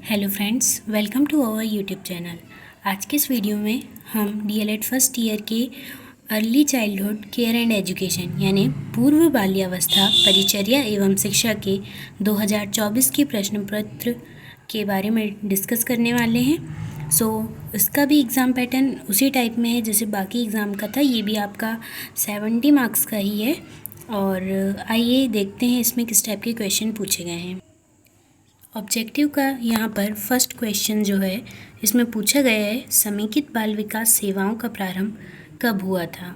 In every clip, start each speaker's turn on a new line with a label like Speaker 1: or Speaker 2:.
Speaker 1: Hello friends, welcome to our YouTube channel. आज के इस वीडियो में हम डीएलएड फर्स्ट ईयर के early childhood care and education यानी पूर्व बाल्यावस्था परिचर्या एवं शिक्षा के 2024 के प्रश्न पत्र के बारे में डिस्कस करने वाले हैं। इसका भी एग्ज़ाम पैटर्न उसी टाइप में है जैसे बाकी एग्ज़ाम का था। ये भी आपका 70 मार्क्स का ही है। और आइए देखते हैं इसमें किस टाइप के क्वेश्चन पूछे गए हैं। ऑब्जेक्टिव का यहाँ पर फर्स्ट क्वेश्चन जो है इसमें पूछा गया है, समेकित बाल विकास सेवाओं का प्रारंभ कब हुआ था।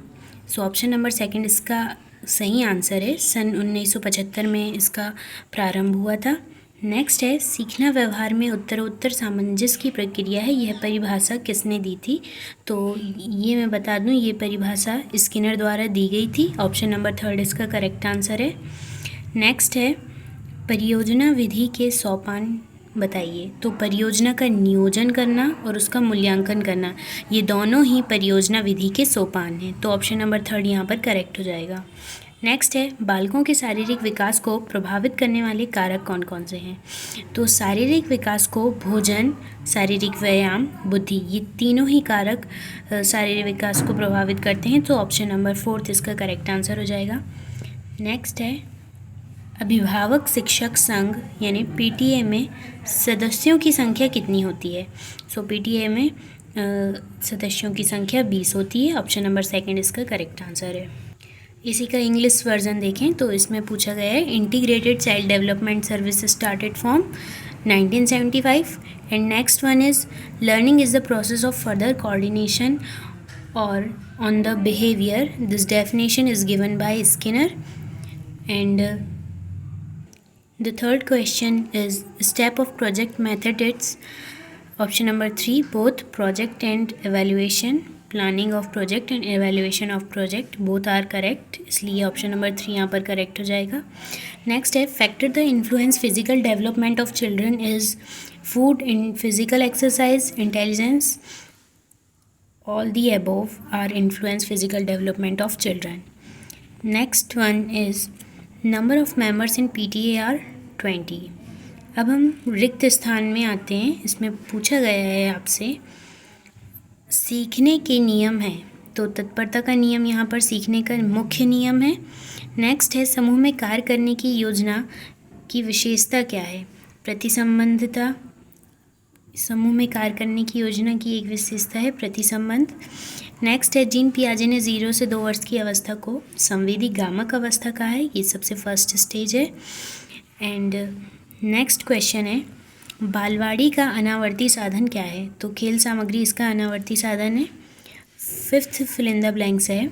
Speaker 1: ऑप्शन नंबर सेकंड इसका सही आंसर है। सन 1975 में इसका प्रारंभ हुआ था। नेक्स्ट है, सीखना व्यवहार में उत्तरोत्तर सामंजस्य की प्रक्रिया है, यह परिभाषा किसने दी थी। तो ये मैं बता दूं, ये परिभाषा स्किनर द्वारा दी गई थी। ऑप्शन नंबर थर्ड इसका करेक्ट आंसर है। नेक्स्ट है, परियोजना विधि के सोपान बताइए। तो परियोजना का नियोजन करना और उसका मूल्यांकन करना, ये दोनों ही परियोजना विधि के सोपान हैं। तो ऑप्शन नंबर थर्ड यहाँ पर करेक्ट हो जाएगा। नेक्स्ट है, बालकों के शारीरिक विकास को प्रभावित करने वाले कारक कौन कौन से हैं। तो शारीरिक विकास को भोजन, शारीरिक व्यायाम, बुद्धि, ये तीनों ही कारक शारीरिक विकास को प्रभावित करते हैं। तो ऑप्शन नंबर फोर्थ इसका करेक्ट आंसर हो जाएगा। नेक्स्ट है, अभिभावक शिक्षक संघ यानी पीटीए में सदस्यों की संख्या कितनी होती है। पीटीए में सदस्यों की संख्या 20 होती है। ऑप्शन नंबर सेकंड इसका करेक्ट आंसर है। इसी का इंग्लिश वर्जन देखें तो इसमें पूछा गया है, integrated child development service started from 1975 and next one is learning is the process of further coordination और on the behaviour. This definition is given by Skinner. And the third question is step of project method. It's option number 3, both project and evaluation. Planning of project and evaluation of project both are correct, इसलिए option number 3 यहाँ पर correct हो जाएगा। Next है, factor the influence physical development of children is food and physical exercise, intelligence. All the above are influence physical development of children. Next one is number of members in PTA are 20। अब हम रिक्त स्थान में आते हैं। इसमें पूछा गया है आपसे, सीखने के नियम हैं। तो तत्परता का नियम यहाँ पर सीखने का मुख्य नियम है। नेक्स्ट है, समूह में कार्य करने की योजना की विशेषता क्या है। प्रतिसंबंधता, समूह में कार्य करने की योजना की एक विशेषता है प्रतिसंबंध। नेक्स्ट है, जीन पियाजे ने 0 से 2 वर्ष की अवस्था को संवेदी गामक अवस्था कहा है, ये सबसे फर्स्ट स्टेज है। एंड नेक्स्ट क्वेश्चन है, बालवाड़ी का अनावर्ती साधन क्या है। तो खेल सामग्री इसका अनावर्ती साधन है। Fifth fill in the blanks है,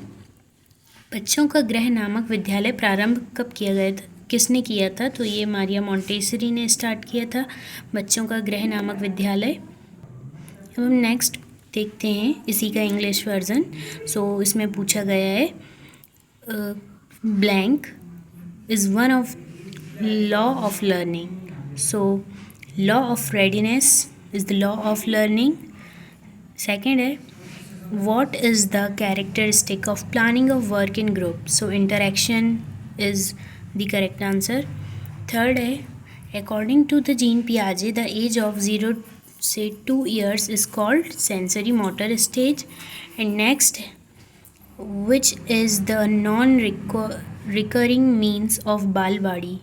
Speaker 1: बच्चों का गृह नामक विद्यालय प्रारंभ कब किया गया था, किसने किया था। तो ये मारिया मोंटेसरी ने स्टार्ट किया था बच्चों का गृह नामक विद्यालय। अब हम नेक्स्ट देखते हैं इसी का इंग्लिश वर्जन। इसमें पूछा गया है, blank is one of law of learning. Law of readiness is the law of learning. Second है, what is the characteristic of planning of work in group. Interaction is the correct answer. Third है, according to the Jean Piaget the age of 0 से 2 years is called sensory motor stage. And next, which is the non-recurring means of balwadi.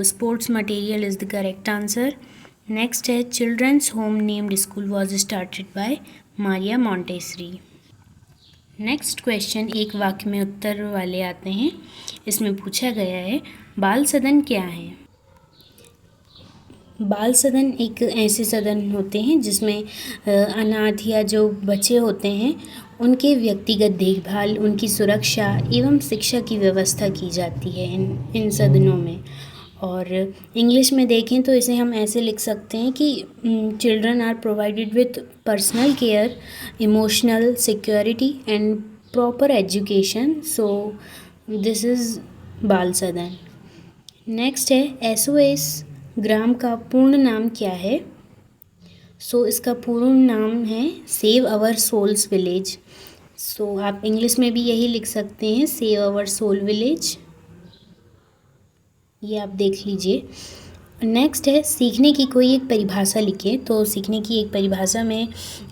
Speaker 1: Sports material is the correct answer. Next है, children's home named school was started by Maria Montessori. Next question एक वाक्य में उत्तर वाले आते हैं। इसमें पूछा गया है, बाल सदन क्या है। बाल सदन एक ऐसे सदन होते हैं जिसमें अनाथ या जो बच्चे होते हैं उनके व्यक्तिगत देखभाल, उनकी सुरक्षा एवं शिक्षा की व्यवस्था की जाती है इन सदनों में। और इंग्लिश में देखें तो इसे हम ऐसे लिख सकते हैं कि children are provided with personal care, emotional security and proper education. This is बाल सदन। नेक्स्ट है, SOS ग्राम का पूर्ण नाम क्या है। इसका पूर्ण नाम है सेव आवर सोल्स विलेज। आप इंग्लिश में भी यही लिख सकते हैं, सेव आवर सोल विलेज, ये आप देख लीजिए। नेक्स्ट है सीखने की कोई एक परिभाषा लिखिए। तो सीखने की एक परिभाषा में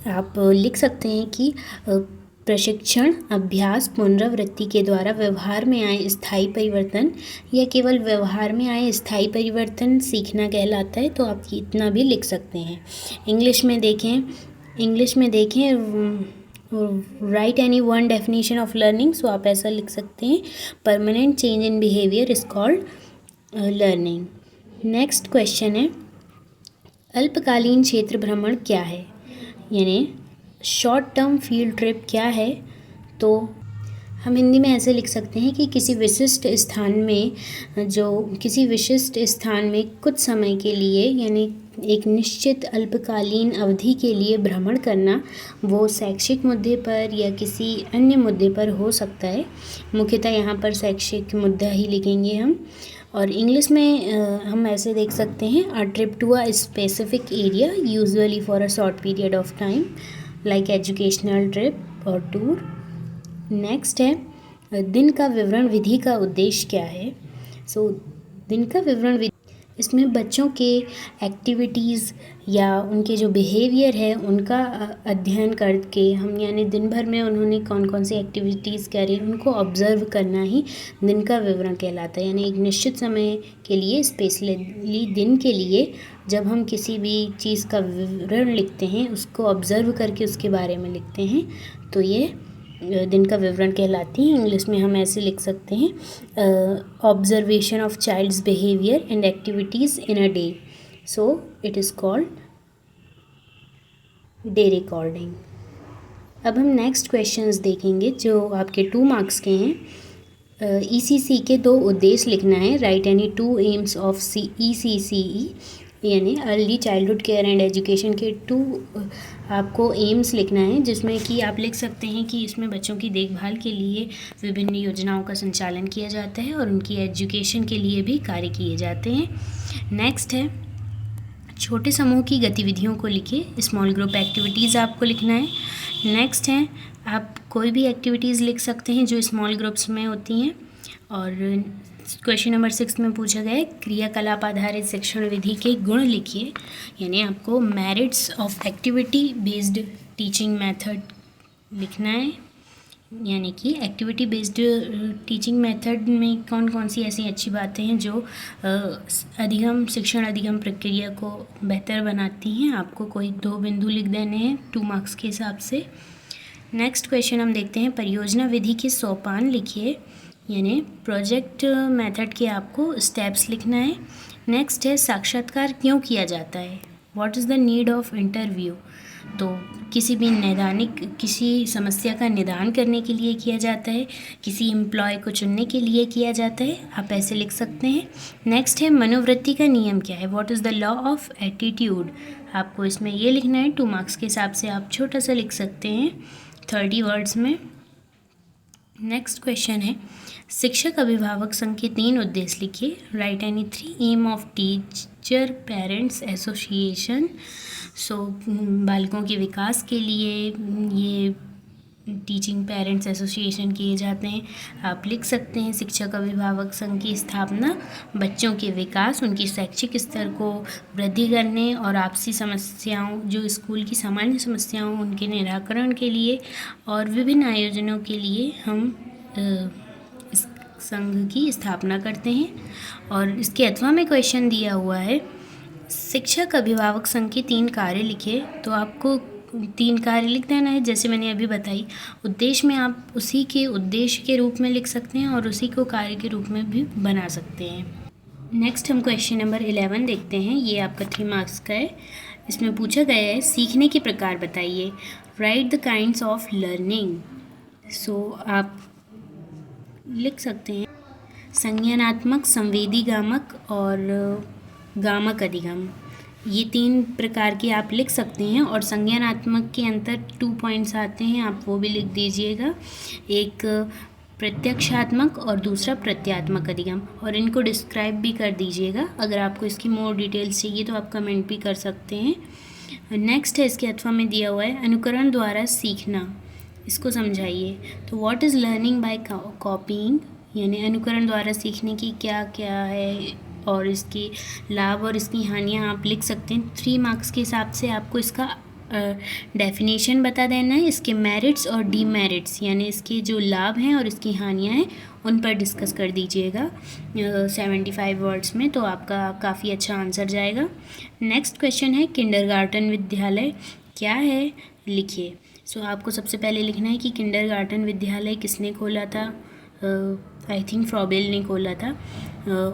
Speaker 1: आप लिख सकते हैं कि प्रशिक्षण, अभ्यास, पुनरावृत्ति के द्वारा व्यवहार में आए स्थायी परिवर्तन या केवल व्यवहार में आए स्थायी परिवर्तन सीखना कहलाता है। तो आप इतना भी लिख सकते हैं। इंग्लिश में देखें write any one definition of learning. So आप ऐसा लिख सकते हैं, permanent change in behaviour is called learning. Next question है अल्पकालीन क्षेत्र भ्रमण क्या है, यानी शॉर्ट टर्म फील्ड ट्रिप क्या है। तो हम हिंदी में ऐसे लिख सकते हैं कि किसी विशिष्ट स्थान में कुछ समय के लिए यानी एक निश्चित अल्पकालीन अवधि के लिए भ्रमण करना, वो शैक्षिक मुद्दे पर या किसी अन्य मुद्दे पर हो सकता है। मुख्यतः यहाँ पर शैक्षिक मुद्दा ही लिखेंगे हम। और इंग्लिश में हम ऐसे देख सकते हैं, a trip to a specific area usually for a short period of time like educational trip और टूर। नेक्स्ट है दिन का विवरण विधि का उद्देश्य क्या है। सो दिन का विवरण विधि, इसमें बच्चों के एक्टिविटीज़ या उनके जो बिहेवियर है उनका अध्ययन करके हम, यानी दिन भर में उन्होंने कौन कौन सी एक्टिविटीज़ करी, उनको ऑब्ज़र्व करना ही दिन का विवरण कहलाता है। यानी एक निश्चित समय के लिए, स्पेशली दिन के लिए जब हम किसी भी चीज़ का विवरण लिखते हैं, उसको ऑब्ज़र्व करके उसके बारे में लिखते हैं, तो ये दिन का विवरण कहलाती है। इंग्लिश में हम ऐसे लिख सकते हैं, observation of child's behaviour and activities in a day, so it is called day recording. अब हम नेक्स्ट क्वेश्चंस देखेंगे जो आपके 2 मार्क्स के हैं। ECC के 2 उद्देश्य लिखना है। Right any 2 AIIMS of ECCE, यानी early childhood care and education के 2 आपको एम्स लिखना है, जिसमें कि आप लिख सकते हैं कि इसमें बच्चों की देखभाल के लिए विभिन्न योजनाओं का संचालन किया जाता है और उनकी एजुकेशन के लिए भी कार्य किए जाते हैं। नेक्स्ट है छोटे समूह की गतिविधियों को लिखिए। स्मॉल ग्रुप एक्टिविटीज़ आपको लिखना है। नेक्स्ट है आप कोई भी एक्टिविटीज़ लिख सकते हैं जो स्मॉल ग्रुप्स में होती हैं। और क्वेश्चन नंबर 6 में पूछा गया है क्रियाकलाप आधारित शिक्षण विधि के गुण लिखिए, यानी आपको merits of activity based teaching method लिखना है। यानी कि एक्टिविटी बेस्ड टीचिंग मेथड में कौन कौन सी ऐसी अच्छी बातें हैं जो शिक्षण अधिगम प्रक्रिया को बेहतर बनाती हैं। आपको कोई 2 बिंदु लिख देने हैं 2 मार्क्स के हिसाब से। नेक्स्ट क्वेश्चन हम देखते हैं परियोजना विधि के सोपान लिखिए, यानी प्रोजेक्ट मेथड के आपको स्टेप्स लिखना है। नेक्स्ट है साक्षात्कार क्यों किया जाता है, what is the need of interview. तो किसी समस्या का निदान करने के लिए किया जाता है, किसी एम्प्लॉय को चुनने के लिए किया जाता है, आप ऐसे लिख सकते हैं। नेक्स्ट है मनोवृत्ति का नियम क्या है, what is the law of attitude. आपको इसमें ये लिखना है, 2 मार्क्स के हिसाब से आप छोटा सा लिख सकते हैं 30 वर्ड्स में। नेक्स्ट क्वेश्चन है शिक्षक अभिभावक संघ के 3 उद्देश्य लिखिए। Write any 3 aim of teacher parents association. So बालकों के विकास के लिए ये टीचिंग पेरेंट्स एसोसिएशन किए जाते हैं। आप लिख सकते हैं शिक्षक अभिभावक संघ की स्थापना बच्चों के विकास, उनकी शैक्षिक स्तर को वृद्धि करने और आपसी समस्याओं, जो स्कूल की सामान्य समस्याओं, उनके निराकरण के लिए और विभिन्न आयोजनों के लिए हम इस संघ की स्थापना करते हैं। और इसके अथवा में क्वेश्चन दिया हुआ है शिक्षक अभिभावक संघ के 3 कार्य लिखे। तो आपको 3 कार्य लिख देना है, जैसे मैंने अभी बताई। उद्देश्य में आप उसी के उद्देश्य के रूप में लिख सकते हैं और उसी को कार्य के रूप में भी बना सकते हैं। नेक्स्ट हम क्वेश्चन नंबर 11 देखते हैं। ये आपका 3 मार्क्स का है। इसमें पूछा गया है सीखने के प्रकार बताइए। Write the kinds of learning. So आप लिख सकते हैं संज्ञानात्मक, संवेदीगामक और गामक अधिगम। ये 3 प्रकार के आप लिख सकते हैं। और संज्ञानात्मक के अंतर 2 पॉइंट्स आते हैं, आप वो भी लिख दीजिएगा। एक प्रत्यक्षात्मक और दूसरा प्रत्यात्मक अधिगम, और इनको डिस्क्राइब भी कर दीजिएगा। अगर आपको इसकी मोर डिटेल्स चाहिए तो आप कमेंट भी कर सकते हैं। नेक्स्ट है इसके अथवा में दिया हुआ है अनुकरण द्वारा सीखना, इसको समझाइए। तो what is learning by copying, यानी अनुकरण द्वारा सीखने की क्या क्या है और इसके लाभ और इसकी हानियाँ आप लिख सकते हैं। 3 मार्क्स के हिसाब से आपको इसका डेफिनेशन बता देना है, इसके मेरिट्स और डीमेरिट्स यानी इसके जो लाभ हैं और इसकी हानियाँ हैं उन पर डिस्कस कर दीजिएगा 75 वर्ड्स में, तो आपका काफ़ी अच्छा आंसर जाएगा। नेक्स्ट क्वेश्चन है किंडरगार्टन विद्यालय क्या है, लिखिए। सो आपको सबसे पहले लिखना है कि किंडरगार्टन विद्यालय किसने खोला था। आई थिंक फ्रॉबेल ने खोला था।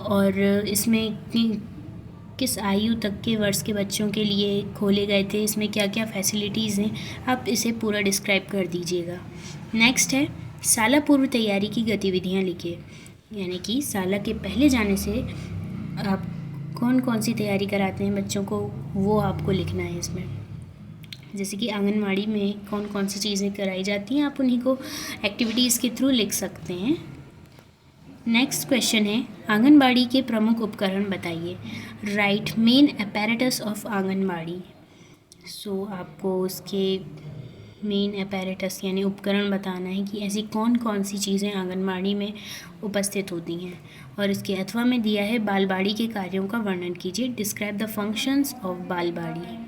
Speaker 1: और इसमें किस आयु तक के वर्ष के बच्चों के लिए खोले गए थे, इसमें क्या क्या फैसिलिटीज़ हैं, आप इसे पूरा डिस्क्राइब कर दीजिएगा। नेक्स्ट है साला पूर्व तैयारी की गतिविधियाँ लिखिए, यानी कि साला के पहले जाने से आप कौन कौन सी तैयारी कराते हैं बच्चों को, वो आपको लिखना है इसमें। जैसे कि आंगनवाड़ी में कौन कौन सी चीज़ें कराई जाती हैं, आप उन्हीं को एक्टिविटीज़ के थ्रू लिख सकते हैं। नेक्स्ट क्वेश्चन है आंगनबाड़ी के प्रमुख उपकरण बताइए। Write main apparatus of anganwadi. So आपको उसके मेन अपैरेटस यानी उपकरण बताना है कि ऐसी कौन कौन सी चीज़ें आंगनबाड़ी में उपस्थित होती हैं। और इसके अथवा में दिया है बालवाड़ी के कार्यों का वर्णन कीजिए। Describe the functions of balwadi.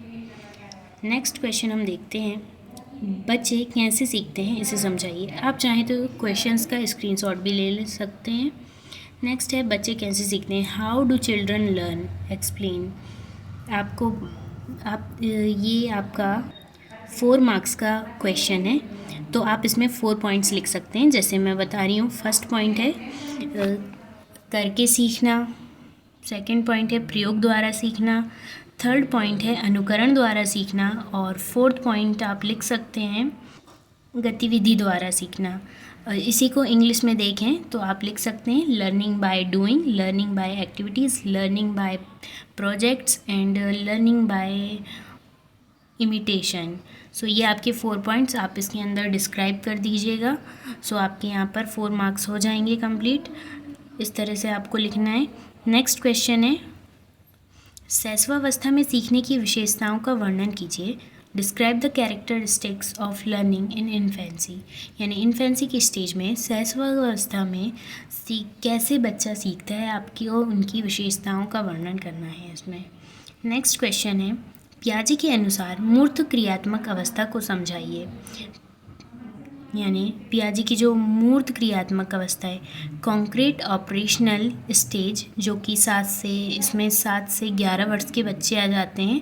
Speaker 1: Next question हम देखते हैं बच्चे कैसे सीखते हैं, इसे समझाइए। आप चाहें तो क्वेश्चंस का स्क्रीनशॉट भी ले सकते हैं। नेक्स्ट है बच्चे कैसे सीखते हैं। How do children learn, explain. ये आपका 4 मार्क्स का क्वेश्चन है, तो आप इसमें 4 पॉइंट्स लिख सकते हैं जैसे मैं बता रही हूँ। फर्स्ट पॉइंट है करके सीखना, सेकंड पॉइंट है प्रयोग द्वारा सीखना, थर्ड पॉइंट है अनुकरण द्वारा सीखना, और फोर्थ पॉइंट आप लिख सकते हैं गतिविधि द्वारा सीखना। इसी को इंग्लिश में देखें तो आप लिख सकते हैं learning by doing, learning by activities, learning by projects and learning by imitation. So ये आपके 4 पॉइंट्स आप इसके अंदर डिस्क्राइब कर दीजिएगा। सो आपके यहाँ पर 4 मार्क्स हो जाएंगे कंप्लीट। इस तरह से आपको लिखना है। नेक्स्ट क्वेश्चन है शैशवावस्था में सीखने की विशेषताओं का वर्णन कीजिए। Describe the characteristics of learning in infancy, यानी इन्फेंसी की स्टेज में शैशवावस्था में कैसे बच्चा सीखता है, आपकी और उनकी विशेषताओं का वर्णन करना है इसमें। नेक्स्ट क्वेश्चन है पियाजे के अनुसार मूर्त क्रियात्मक अवस्था को समझाइए, यानी पियाजे की जो मूर्त क्रियात्मक अवस्था है कॉन्क्रीट ऑपरेशनल स्टेज, जो कि 7 से 11 वर्ष के बच्चे आ जाते हैं।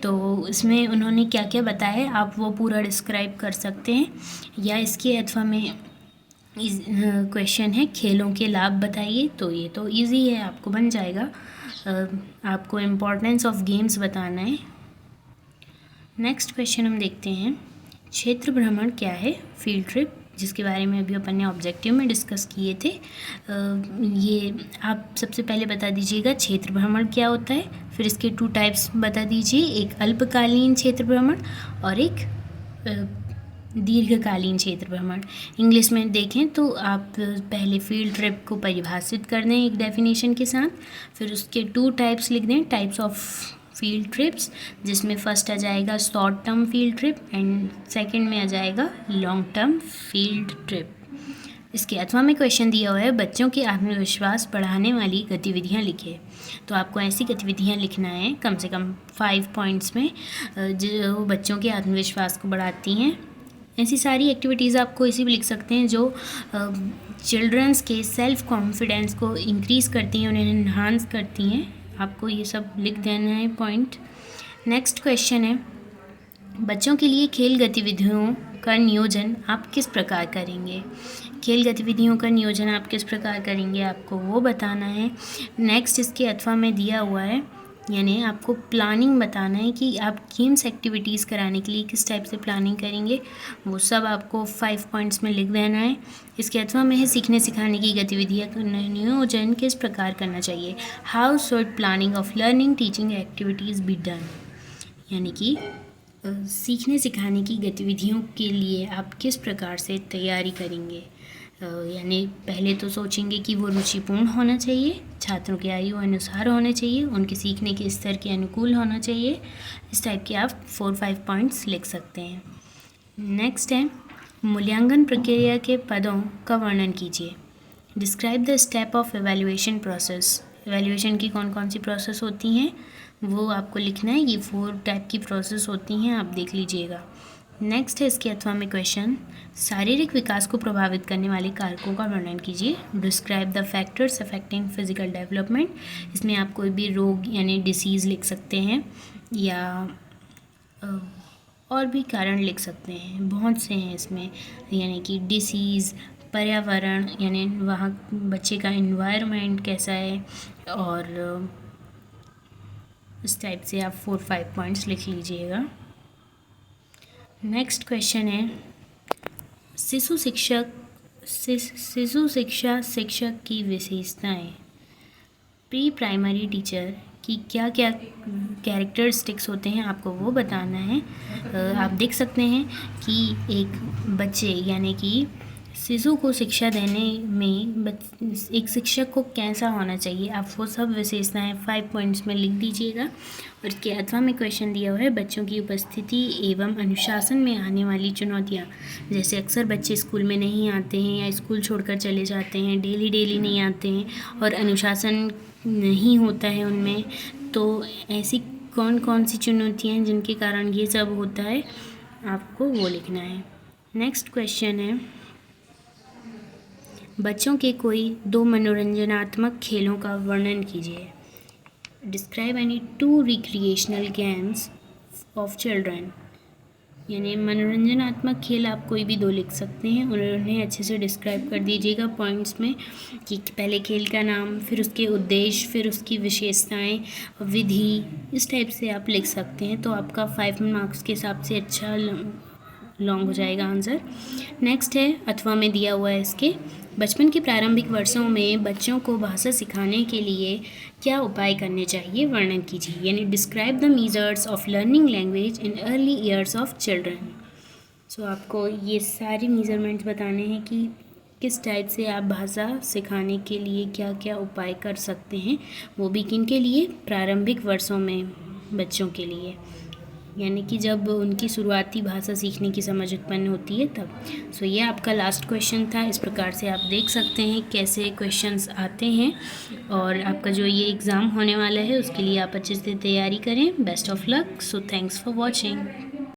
Speaker 1: तो इसमें उन्होंने क्या क्या बताया है आप वो पूरा डिस्क्राइब कर सकते हैं। या इसके अथवा में क्वेश्चन है खेलों के लाभ बताइए, तो ये तो इजी है, आपको बन जाएगा। आपको इम्पोर्टेंस ऑफ गेम्स बताना है। नेक्स्ट क्वेश्चन हम देखते हैं क्षेत्र भ्रमण क्या है, फील्ड ट्रिप, जिसके बारे में अभी अपन ने ऑब्जेक्टिव में डिस्कस किए थे। ये आप सबसे पहले बता दीजिएगा क्षेत्र भ्रमण क्या होता है, फिर इसके 2 टाइप्स बता दीजिए, एक अल्पकालीन क्षेत्र भ्रमण और एक दीर्घकालीन क्षेत्र भ्रमण। इंग्लिश में देखें तो आप पहले फील्ड ट्रिप को परिभाषित कर दें एक डेफिनेशन के साथ, फिर उसके 2 टाइप्स लिख दें, टाइप्स ऑफ फील्ड ट्रिप्स, जिसमें फर्स्ट आ जाएगा short term field trip and second में आ जाएगा लॉन्ग टर्म फील्ड ट्रिप। इसके अथवा में क्वेश्चन दिया हुआ है बच्चों के आत्मविश्वास बढ़ाने वाली गतिविधियां लिखिए। तो आपको ऐसी गतिविधियां लिखना है कम से कम 5 पॉइंट्स में जो बच्चों के आत्मविश्वास को बढ़ाती हैं। ऐसी सारी एक्टिविटीज़ आपको इसी भी लिख सकते हैं जो चिल्ड्रंस के सेल्फ कॉन्फिडेंस को इंक्रीज़ करती हैं, उन्हें इन्हांस करती हैं। आपको ये सब लिख देना है पॉइंट। नेक्स्ट क्वेश्चन है बच्चों के लिए खेल गतिविधियों का नियोजन आप किस प्रकार करेंगे। खेल गतिविधियों का नियोजन आप किस प्रकार करेंगे आपको वो बताना है। नेक्स्ट इसके अथवा में दिया हुआ है, यानी आपको प्लानिंग बताना है कि आप गेम्स एक्टिविटीज़ कराने के लिए किस टाइप से प्लानिंग करेंगे, वो सब आपको 5 पॉइंट्स में लिख देना है। इसके अथवा में है सीखने सिखाने की गतिविधियाँ का नियोजन किस प्रकार करना चाहिए। How should planning of learning teaching activities be done, यानी कि सीखने सिखाने की गतिविधियों के लिए आप किस प्रकार से तैयारी करेंगे। यानी पहले तो सोचेंगे कि वो रुचिपूर्ण होना चाहिए, छात्रों के आयु अनुसार होने चाहिए, उनके सीखने के स्तर के अनुकूल होना चाहिए। इस टाइप के आप 4-5 पॉइंट्स लिख सकते हैं। नेक्स्ट है मूल्यांकन प्रक्रिया के पदों का वर्णन कीजिए। Describe the step of evaluation process. Evaluation की कौन कौन सी प्रोसेस होती हैं वो आपको लिखना है। ये 4 टाइप की प्रोसेस होती हैं, आप देख लीजिएगा। नेक्स्ट है इसके अथवा में क्वेश्चन, शारीरिक विकास को प्रभावित करने वाले कारकों का वर्णन कीजिए। Describe the factors affecting physical development. इसमें आप कोई भी रोग यानी डिसीज़ लिख सकते हैं या और भी कारण लिख सकते हैं, बहुत से हैं इसमें, यानी कि डिसीज़, पर्यावरण यानी वहाँ बच्चे का इन्वायरमेंट कैसा है, और इस टाइप से आप 4-5 पॉइंट्स लिख लीजिएगा। नेक्स्ट क्वेश्चन है, शिशु शिक्षा शिक्षक की विशेषताएं। प्री प्राइमरी टीचर की क्या क्या कैरेक्टरिस्टिक्स होते हैं आपको वो बताना है। आप देख सकते हैं कि एक बच्चे यानी कि शिशु को शिक्षा देने में एक शिक्षक को कैसा होना चाहिए, आप वो सब विशेषताएं 5 पॉइंट्स में लिख दीजिएगा। और इसके अथवा में क्वेश्चन दिया हुआ है, बच्चों की उपस्थिति एवं अनुशासन में आने वाली चुनौतियां। जैसे अक्सर बच्चे स्कूल में नहीं आते हैं या स्कूल छोड़कर चले जाते हैं, डेली नहीं आते हैं और अनुशासन नहीं होता है उनमें, तो ऐसी कौन कौन सी चुनौतियाँ हैं जिनके कारण ये सब होता है, आपको वो लिखना है। नेक्स्ट क्वेश्चन है, बच्चों के कोई 2 मनोरंजनात्मक खेलों का वर्णन कीजिए। Describe any 2 recreational games of children. यानी मनोरंजनात्मक खेल आप कोई भी 2 लिख सकते हैं और उन्हें अच्छे से डिस्क्राइब कर दीजिएगा पॉइंट्स में, कि पहले खेल का नाम, फिर उसके उद्देश्य, फिर उसकी विशेषताएं, विधि, इस टाइप से आप लिख सकते हैं। तो आपका 5 मार्क्स के हिसाब से अच्छा लॉन्ग हो जाएगा आंसर। नेक्स्ट है अथवा में दिया हुआ है इसके, बचपन के प्रारंभिक वर्षों में बच्चों को भाषा सिखाने के लिए क्या उपाय करने चाहिए, वर्णन कीजिए। यानी describe the measures of learning language in early years of children. So आपको ये सारी मेजरमेंट्स बताने हैं कि किस टाइप से आप भाषा सिखाने के लिए क्या क्या उपाय कर सकते हैं, वो भी किन के लिए, प्रारंभिक वर्षों में बच्चों के लिए, यानी कि जब उनकी शुरुआती भाषा सीखने की समझ उत्पन्न होती है तब। सो ये आपका लास्ट क्वेश्चन था। इस प्रकार से आप देख सकते हैं कैसे क्वेश्चंस आते हैं, और आपका जो ये एग्ज़ाम होने वाला है उसके लिए आप अच्छे से तैयारी करें। Best of luck. So thanks for watching.